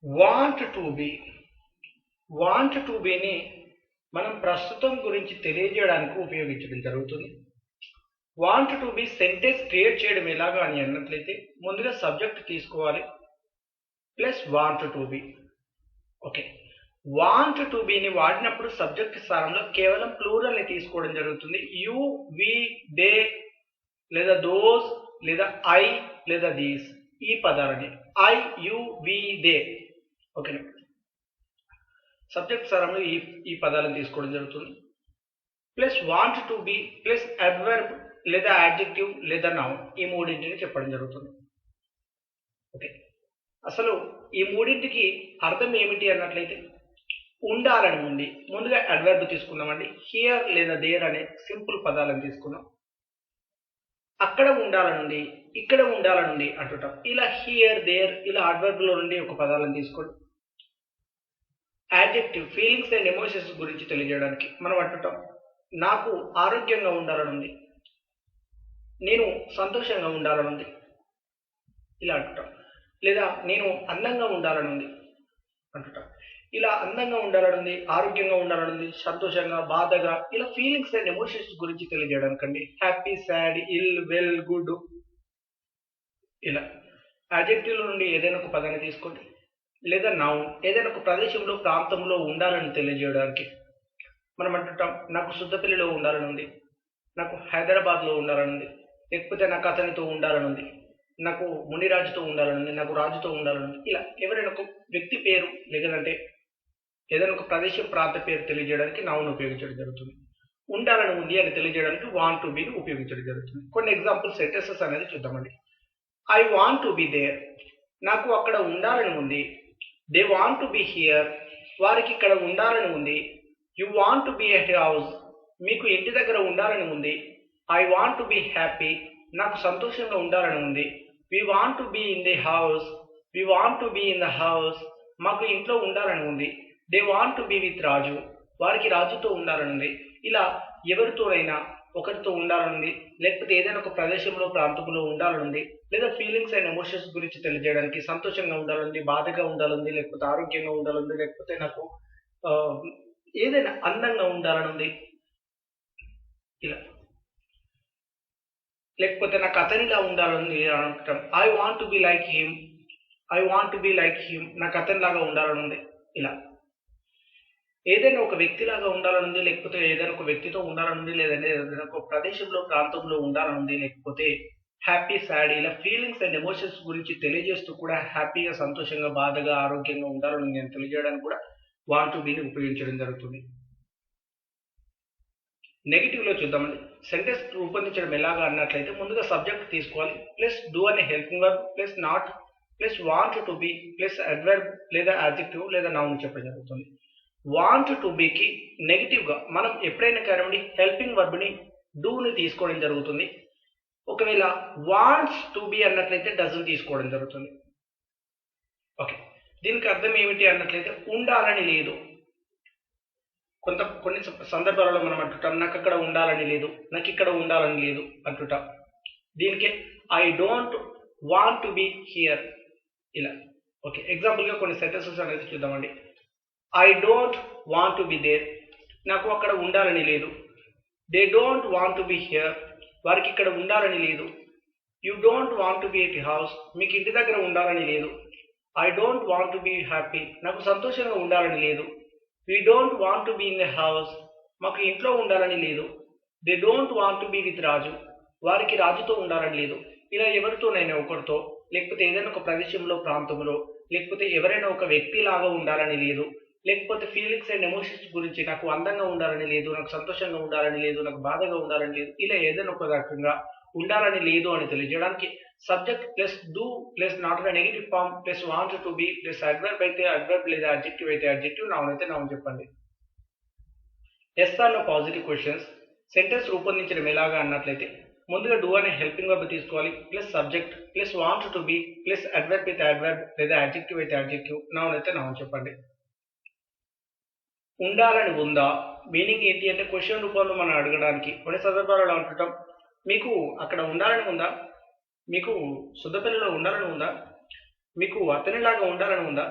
Want to be. Want to బిని మనం ప్రస్తుతం గురించి తెలియజేయడానికి ఉపయోగించడం జరుగుతుంది. Want to be sentence create చేయడం ఎలాగా అని అన్నట్లయితే ముందుగా సబ్జెక్ట్ తీసుకోవాలి plus want to be. Okay, want to బిని వాడినప్పుడు సబ్జెక్ట్ స్థానంలో కేవలం ప్లూరల్ ని తీసుకోవడం జరుగుతుంది. యు, వి, దే లేదా దోస్ లేదా ఐ లేదా దీస్, ఈ పదాలని ఐ, యు, వి, దే. ఓకేనా, సబ్జెక్ట్ స్థానంలో ఈ పదాలను తీసుకోవడం జరుగుతుంది. Plus want to be plus adverb లేదా యాడ్జెక్టివ్ లేదా నౌన్, ఈ మూడింటిని చెప్పడం జరుగుతుంది. ఓకే, అసలు ఈ మూడింటికి అర్థం ఏమిటి అన్నట్లయితే ఉండాలని ఉంది. ముందుగా అడ్వర్బ్ తీసుకుందామండి. హియర్ లేదా దేర్ అనే సింపుల్ పదాలను తీసుకున్నాం. అక్కడ ఉండాలనుంది, ఇక్కడ ఉండాలనుంది అంటుంటాం. ఇలా హియర్, దేర్ ఇలా అడ్వర్బ్ లో నుండి ఒక పదాలను తీసుకోండి. యాడ్జెక్టివ్ ఫీలింగ్స్ అండ్ ఎమోషన్స్ గురించి తెలియజేయడానికి మనం అంటుంటాం నాకు ఆరోగ్యంగా ఉండాలనుంది, నేను సంతోషంగా ఉండాలనుంది ఇలా అంటుంటాం. లేదా నేను అందంగా ఉండాలనుంది అంటుంటాం. ఇలా అందంగా ఉండాలనుంది, ఆరోగ్యంగా ఉండాలనుంది, సంతోషంగా, బాధగా ఇలా ఫీలింగ్స్ అండ్ ఎమోషన్స్ గురించి తెలియజేయడానికండి. హ్యాపీ, సాడ్, ఇల్, వెల్, గుడ్ ఇలా యాడ్జెక్టివ్ నుండి ఏదైనా ఒక పదాన్ని తీసుకోండి. లేదా నౌన్ ఏదైనా ఒక ప్రదేశంలో, ప్రాంతంలో ఉండాలని తెలియజేయడానికి మనం అంటుంటాం నాకు సుద్దపల్లిలో ఉండాలనుంది, నాకు హైదరాబాద్లో ఉండాలనుంది, లేకపోతే నాకు అతనితో ఉండాలనుంది, నాకు మునిరాజుతో ఉండాలనుంది, నాకు రాజుతో ఉండాలనుంది. ఇలా ఎవరైనా ఒక వ్యక్తి పేరు లేదంటే ఏదైనా ఒక ప్రదేశం, ప్రాంత పేరు తెలియజేయడానికి నౌన్ ఉపయోగించడం జరుగుతుంది. ఉండాలని ఉంది అని తెలియజేయడానికి వాంట్ టు బిని ఉపయోగించడం జరుగుతుంది. కొన్ని ఎగ్జాంపుల్ సెంటెన్సెస్ అనేది చూద్దామండి. I want to be there, నాకు అక్కడ ఉండాలని ఉంది. They want to be here, వారికి ఇక్కడ ఉండాలని ఉంది. You want to be at house, మీకు ఇంటి దగ్గర ఉండాలని ఉంది. I want to be happy, నాకు సంతోషంగా ఉండాలని ఉంది. We want to be in the house, we want to be in the house, మాకు ఇంట్లో ఉండాలని ఉంది. They want to be with Raju, వారికి రాజుతో ఉండాలని ఉంది. ఇలా ఎవరితోనైనా ఒకరితో ఉండాలనుంది, లేకపోతే ఏదైనా ఒక ప్రదేశంలో, ప్రాంతంలో ఉండాలనుంది. లేదా ఫీలింగ్స్ అండ్ ఎమోషన్స్ గురించి తెలియజేయడానికి సంతోషంగా ఉండాలంది, బాధగా ఉండాలంది, లేకపోతే ఆరోగ్యంగా ఉండాలంది, లేకపోతే నాకు ఏదైనా అందంగా ఉండాలనుంది ఇలా, లేకపోతే నాకు అతనిలా ఉండాలని అనుకుంటాం. I want to be like him, I want to be like him, నాకు అతనిలాగా ఉండాలని ఉంది. ఇలా ఏదైనా ఒక వ్యక్తిలాగా ఉండాలనుంది, లేకపోతే ఏదైనా ఒక వ్యక్తితో ఉండాలనుంది, లేదంటే ఏదైనా ఒక ప్రదేశంలో, ప్రాంతంలో ఉండాలనుంది, లేకపోతే హ్యాపీ, సాడ్ ఇలా ఫీలింగ్స్ అండ్ ఎమోషన్స్ గురించి తెలియజేస్తూ కూడా హ్యాపీగా, సంతోషంగా, బాధగా, ఆరోగ్యంగా ఉండాలని నేను తెలియజేయడానికి కూడా వాంట్ టు బిని ఉపయోగించడం జరుగుతుంది. నెగిటివ్ లో చూద్దామండి. సెంటెన్స్ రూపొందించడం ఎలాగా అన్నట్లయితే ముందుగా సబ్జెక్ట్ తీసుకోవాలి ప్లస్ డూ అనే helping verb plus not plus want to be plus adverb లేదా యాడ్జెక్టివ్ లేదా నౌన్ చెప్పడం జరుగుతుంది. వాంట్ టు బికి నెగిటివ్ గా మనం ఎప్పుడైనా కానివ్వండి హెల్పింగ్ వర్బ్ ని డూ ని తీసుకోవడం జరుగుతుంది. ఒకవేళ వాంట్స్ టు బి అన్నట్లయితే డజన్ తీసుకోవడం జరుగుతుంది. ఓకే, దీనికి అర్థం ఏమిటి అన్నట్లయితే ఉండాలని లేదు. కొన్ని సందర్భాలలో మనం అంటుంటాం నాకు అక్కడ ఉండాలని లేదు, నాకు ఇక్కడ ఉండాలని లేదు అంటుంటాం. దీనికి I don't want to be here ఇలా. ఓకే, ఎగ్జాంపుల్ గా కొన్ని సెంటెన్సెస్ అనేది చూద్దామండి. I don't want to be there, నాకు అక్కడ ఉండాలని లేదు. They don't want to be here, వారికి ఇక్కడ ఉండాలని లేదు. You don't want to be at house, మీకు ఇంటి దగ్గర ఉండాలని లేదు. I don't want to be happy, నాకు సంతోషంగా ఉండాలని లేదు. We don't want to be in the house, మాకు ఇంట్లో ఉండాలని లేదు. They don't want to be with Raju, వారికి రాజుతో ఉండాలని లేదు. ఇలా ఎవరితోనైనా ఒకరితో, లేకపోతే ఏదైనా ఒక ప్రదేశంలో, ప్రాంతంలో, లేకపోతే ఎవరైనా ఒక వ్యక్తి లాగా ఉండాలని లేదు. లేకపోతే ఫీలింగ్స్ అండ్ ఎమోషన్స్ గురించి నాకు అందంగా ఉండాలని లేదు, నాకు సంతోషంగా ఉండాలని లేదు, నాకు బాధగా ఉండాలని లేదు. ఇలా ఏదైనా ఒక రకంగా ఉండాలని లేదు అని తెలియజేయడానికి subject plus do plus not negative form plus want to be plus adverb అయితే అడ్వర్బ్ లేదా అడ్జెక్టివ్ అయితే అడ్జెక్టివ్, నౌన్ అయితే నౌన్ చెప్పండి. Yes or no positive questions. Sentence రూపొందించడం ఎలాగా అన్నట్లయితే ముందుగా డూ అనే హెల్పింగ్ వర్బ్ తీసుకోవాలి plus subject plus want to be plus adverb అయితే అడ్వర్బ్ లేదా అడ్జెక్టివ్ అయితే అడ్జెక్టివ్, నౌన్ అయితే నౌన్ చెప్పండి. ఉండాలని ఉందా మీనింగ్ ఏంటి అంటే క్వశ్చన్ రూపంలో మనం అడగడానికి. కొన్ని సందర్భాలలో అంటుంటాం మీకు అక్కడ ఉండాలని ఉందా, మీకు సుద్దపల్లిలో ఉండాలని ఉందా, మీకు అతనిలాగా ఉండాలని ఉందా,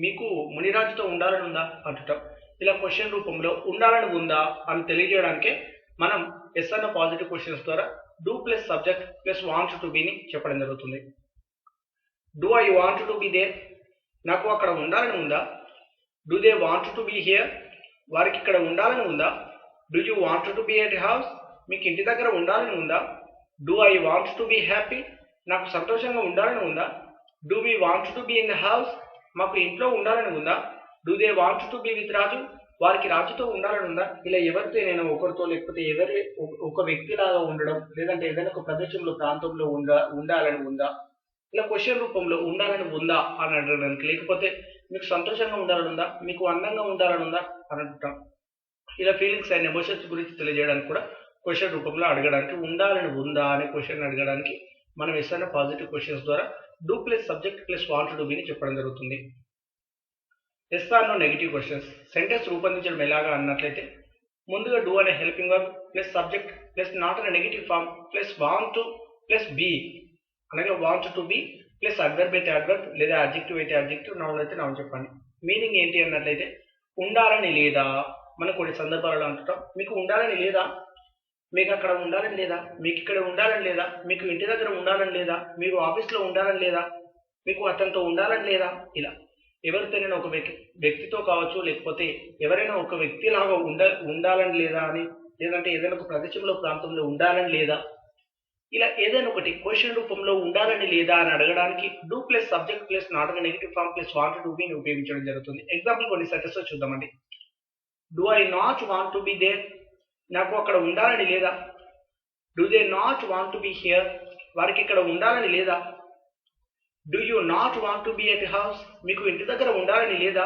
మీకు మునిరాజుతో ఉండాలని ఉందా అంటుంటాం. ఇలా క్వశ్చన్ రూపంలో ఉండాలని ఉందా అని తెలియజేయడానికే మనం ఎస్ అన్న పాజిటివ్ క్వశ్చన్స్ ద్వారా do plus subject plus want to బీని చెప్పడం జరుగుతుంది. Do I want to be there, నాకు అక్కడ ఉండాలని ఉందా. Do they want to be here, వారికి ఇక్కడ ఉండాలని ఉందా. Do you want to be at house, మీకు ఇంటి దగ్గర ఉండాలని ఉందా. Do I want to be happy, నాకు సంతోషంగా ఉండాలని ఉందా. Do we want to be in the house, మాకు ఇంట్లో ఉండాలని ఉందా. Do they want to be with Raju, వారికి రాజుతో ఉండాలని ఉందా. ఇలా ఎవరితో నేను ఒకరితో లేకపోతే ఎవరి ఒక వ్యక్తిలాగా ఉండడం, లేదంటే ఏదైనా ఒక ప్రదేశంలో ప్రాంతంలో ఉండాలని ఉందా. ఇలా క్వశ్చన్ రూపంలో ఉండాలని ఉందా అని అడగడానికి, లేకపోతే మీకు సంతోషంగా ఉండాలని ఉందా, మీకు అందంగా ఉండాలని ఉందా అని అంటాం. ఇలా ఫీలింగ్స్ అండ్ ఎమోషన్స్ గురించి తెలియజేయడానికి కూడా క్వశ్చన్ రూపంలో అడగడానికి, ఉండాలని ఉందా అనే క్వశ్చన్ అడగడానికి మనం ఇస్తున్న పాజిటివ్ క్వశ్చన్స్ ద్వారా do plus subject plus want to బీని చెప్పడం జరుగుతుంది. Yes or no negative questions sentence రూపొందించడం ఎలాగా అన్నట్లయితే, ముందుగా డూ అనే helping verb plus subject plus not అనే negative form plus want to plus be, అనగా want to be plus adverb అయితే అడ్వర్బ్ లేదా అడ్జెక్టివ్ అయితే అడ్జెక్టివ్, నౌన్ అయితే నౌన్ చెప్పండి. మీనింగ్ ఏంటి అన్నట్లయితే, ఉండాలని లేదా. మనం కొన్ని సందర్భాలలో అంటుంటాం, మీకు ఉండాలని లేదా, మీకు అక్కడ ఉండాలని లేదా, మీకు ఇక్కడ ఉండాలని లేదా, మీకు ఇంటి దగ్గర ఉండాలని లేదా, మీరు ఆఫీస్లో ఉండాలని లేదా, మీకు అతనితో ఉండాలని లేదా. ఇలా ఎవరితోనైనా ఒక వ్యక్తితో కావచ్చు, లేకపోతే ఎవరైనా ఒక వ్యక్తిలాగా ఉండాలని లేదా అని, లేదంటే ఏదైనా ఒక ప్రదేశంలో ప్రాంతంలో ఉండాలని లేదా, ఇలా ఏదైనా ఒకటి క్వశ్చన్ రూపంలో ఉండాలని లేదా అని అడగడానికి do plus subject plus not అనే negative form plus want to బీని ఉపయోగించడం జరుగుతుంది. ఎగ్జాంపుల్ కొన్ని సెంటెన్సెస్ చూద్దామండి. Do I not want to be there, నాకు అక్కడ ఉండాలని లేదా. Do they not want to be here, వారికి ఇక్కడ ఉండాలని లేదా. Do you not want to be at house, మీకు ఇంటి దగ్గర ఉండాలని లేదా.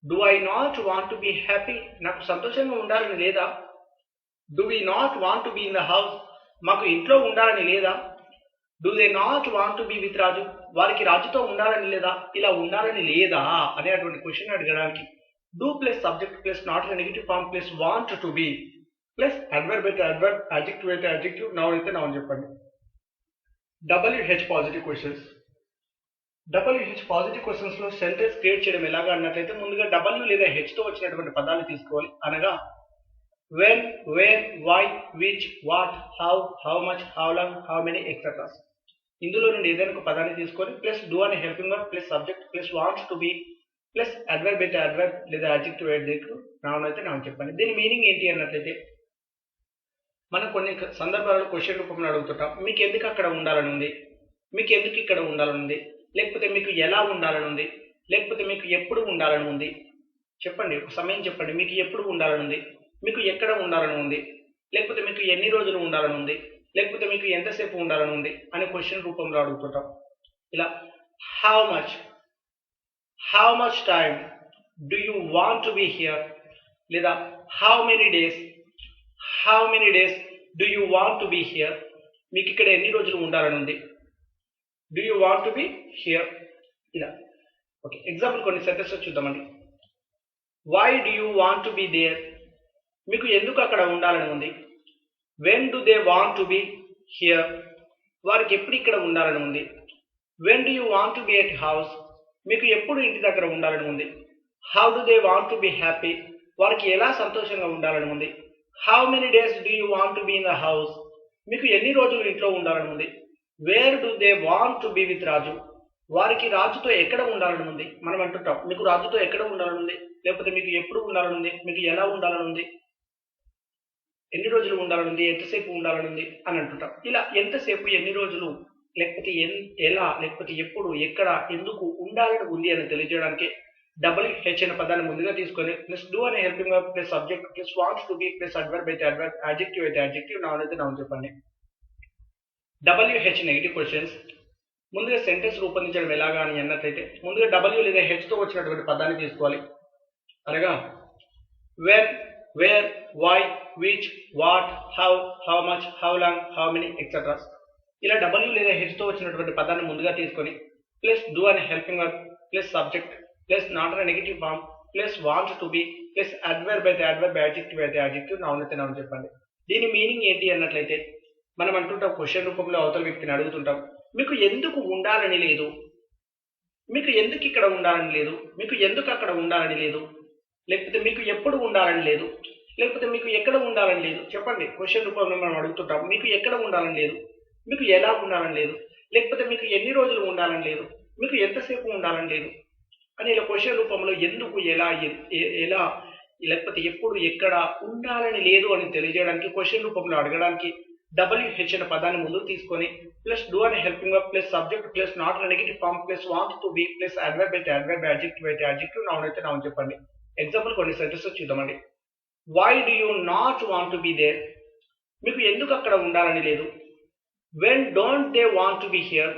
Do I not want to be happy, నాకు సంతోషంగా ఉండాలని లేదా. Do we not want to be in the house, మాకు ఇంట్లో ఉండాలని లేదా. Do they not want to be with Raju, వారికి రాజుతో ఉండాలని లేదా. ఇలా ఉండాలని లేదా అనేటువంటి క్వశ్చన్ అడగడానికి do plus subject plus not negative form plus want to be plus adverb అయితే అడ్వర్బ్, అడ్జెక్టివ్ అయితే అడ్జెక్టివ్, నౌన్ అయితే నౌన్ చెప్పండి. WH positive questions. WH positive questions లో సెంటెన్స్ క్రియేట్ చేయడం ఎలాగా అన్నట్లయితే, ముందుగా W లేదా H తో వచ్చినటువంటి పదాలు తీసుకోవాలి. అనగా when, where, why, which, what, how much, how long, how many, etc. ఇందులో నుండి ఏదైనా ఒక పదాన్ని తీసుకొని ప్లస్ డూ అనే helping verb plus subject plus want to be plus adverb అయితే అడ్వర్బ్ లేదా అడ్జెక్టివ్ అడ్జెక్టివ్, నౌన్ అయితే నౌన్ చెప్పండి. దీని మీనింగ్ ఏంటి అన్నట్లయితే, మనం కొన్ని సందర్భాలలో క్వశ్చన్ రూపంలో అడుగుతుంటాం, మీకు ఎందుకు అక్కడ ఉండాలని ఉంది, మీకు ఎందుకు ఇక్కడ ఉండాలని ఉంది, లేకపోతే మీకు ఎలా ఉండాలని ఉంది, లేకపోతే మీకు ఎప్పుడు ఉండాలని ఉంది. చెప్పండి, ఒక సమయం చెప్పండి, మీకు ఎప్పుడు ఉండాలని ఉంది, మీకు ఎక్కడ ఉండాలని ఉంది, లేకపోతే మీకు ఎన్ని రోజులు ఉండాలని ఉంది, లేకపోతే మీకు ఎంతసేపు ఉండాలని ఉంది అనే క్వశ్చన్ రూపంలో అడుగుతుంటాం. ఇలా how much time do you want to be here, లేదా how many days do you want to be here, మీకు ఇక్కడ ఎన్ని రోజులు ఉండాలని ఉంది. Do you want to be here. ఇలా ఓకే. ఎగ్జాంపుల్ కొన్ని సెంటెన్సెస్ చూద్దామండి. Why do you want to be there, మీకు ఎందుకు అక్కడ ఉండాలని ఉంది. When do they want to be here, వారికి ఎప్పుడు ఇక్కడ ఉండాలని ఉంది. When do you want to be at house, మీకు ఎప్పుడు ఇంటి దగ్గర ఉండాలని ఉంది. How do they want to be happy, వారికి ఎలా సంతోషంగా ఉండాలని ఉంది. How many days do you want to be in the house, మీకు ఎన్ని రోజులు ఇంట్లో ఉండాలని ఉంది. Where do they want to be with Raju, వారికి రాజుతో ఎక్కడ ఉండాలని ఉంది. మనం అంటుంటాం, మీకు రాజుతో ఎక్కడ ఉండాలని ఉంది, లేకపోతే మీకు ఎప్పుడు ఉండాలని ఉంది, మీకు ఎలా ఉండాలని ఉంది, ఎన్ని రోజులు ఉండాలని ఉంది, ఎంతసేపు ఉండాలని ఉంది అని అంటుంటాం. ఇలా ఎంతసేపు, ఎన్ని రోజులు, లేకపోతే ఎలా, లేకపోతే ఎప్పుడు, ఎక్కడ, ఎందుకు ఉండాలని ఉంది అని తెలియజేయడానికి WH అనే పదాన్ని ముందుగా తీసుకొని ప్లస్ డూ అనే helping verb plus subject plus wants to be plus adverb అయితే అడ్వర్బ్, అడ్జెక్టివ్ అయితే అడ్జెక్టివ్, నౌన్ అయితే నౌన్ చెప్పండి. WH negative questions. ముందుగా సెంటెన్స్ రూపొందించడం ఎలాగా అని అన్నట్లయితే, ముందుగా W లేదా H తో వచ్చినటువంటి పదాన్ని తీసుకోవాలి. అనగా when, where, why, which, what, how much, how long, how many, etcetera. ఇలా W లేదా H తో వచ్చినటువంటి పదాన్ని ముందుగా తీసుకొని ప్లస్ డూ అనే helping verb plus subject plus not అనే negative form plus want to be plus adverb అయితే అడ్వర్బ్, అడ్జెక్టివ్ అయితే అడ్జెక్టివ్, నౌన్ అయితే నౌన్ చెప్పండి. దీని మీనింగ్ ఏంటి అన్నట్లయితే, మనం అంటుంటాం క్వశ్చన్ రూపంలో అవతల వ్యక్తిని అడుగుతుంటాం, మీకు ఎందుకు ఉండాలని లేదు, మీకు ఎందుకు ఇక్కడ ఉండాలని లేదు, మీకు ఎందుకు అక్కడ ఉండాలని లేదు, లేకపోతే మీకు ఎప్పుడు ఉండాలని లేదు, లేకపోతే మీకు ఎక్కడ ఉండాలని లేదు. చెప్పండి, క్వశ్చన్ రూపంలో మనం అడుగుతుంటాం. మీకు ఎక్కడ ఉండాలని లేదు, మీకు ఎలా ఉండాలని లేదు, లేకపోతే మీకు ఎన్ని రోజులు ఉండాలని లేదు, మీకు ఎంతసేపు ఉండాలని లేదు అని ఇలా క్వశ్చన్ రూపంలో ఎందుకు, ఎలా, ఎలా, లేకపోతే ఎప్పుడు, ఎక్కడ ఉండాలని లేదు అని తెలియజేయడానికి, క్వశ్చన్ రూపంలో అడగడానికి WH అనే పదాన్ని ముందుకు తీసుకొని ప్లస్ డూ అనే helping verb plus subject plus not అనే negative form plus want to be plus adverb అయితే అడ్వర్బ్, అడ్జెక్టివ్ అయితే అడ్జెక్టివ్, నౌన్ అయితే నౌన్ చెప్పండి. ఎగ్జాంపుల్ కొన్ని సెంటెన్సెస్ చూద్దామండి. Why do you not want to be there, మీకు ఎందుకు అక్కడ ఉండాలని లేదు. When don't they want to be here,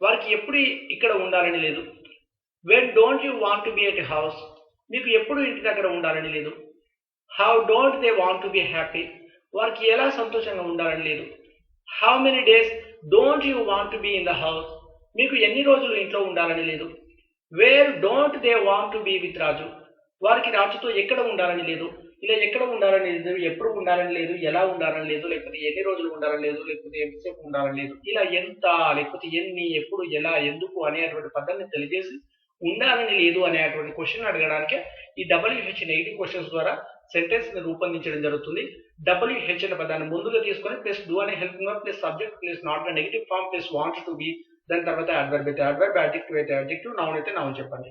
వారికి ఎప్పుడు ఇక్కడ ఉండాలని లేదు. When don't you want to be at house, మీకు ఎప్పుడు ఇంటి దగ్గర ఉండాలని లేదు. How don't they want to be happy, వారికి ఎలా సంతోషంగా ఉండాలని లేదు. How many days don't you want to be in the house, మీకు ఎన్ని రోజులు ఇంట్లో ఉండాలని లేదు. Where don't they want to be with Raju, వారికి రాజుతో ఎక్కడ ఉండాలని లేదు. ఇలా ఎక్కడ ఉండాలని లేదు, ఎప్పుడు ఉండాలని లేదు, ఎలా ఉండాలని లేదు, లేకపోతే ఎన్ని రోజులు ఉండాలని లేదు, లేకపోతే ఎంతసేపు ఉండాలని లేదు. ఇలా ఎంత, లేకపోతే ఎన్ని, ఎప్పుడు, ఎలా, ఎందుకు అనేటువంటి పదాన్ని తెలియజేసి ఉండాలని లేదు అనేటువంటి క్వశ్చన్ అడగడానికి ఈ WH నెగిటివ్ క్వశ్చన్స్ ద్వారా సెంటెన్స్ ని రూపొందించడం జరుగుతుంది. WH అనే పదాన్ని ముందుగా తీసుకొని ప్లస్ డూ అనే helping verb plus subject plus not negative form plus want to be, దాని తర్వాత అడ్వర్బ్ అయితే అడ్వర్బ్, అడ్జెక్టివ్ అయితే అడ్జెక్టివ్, నౌన్ అయితే నౌన్ చెప్పండి.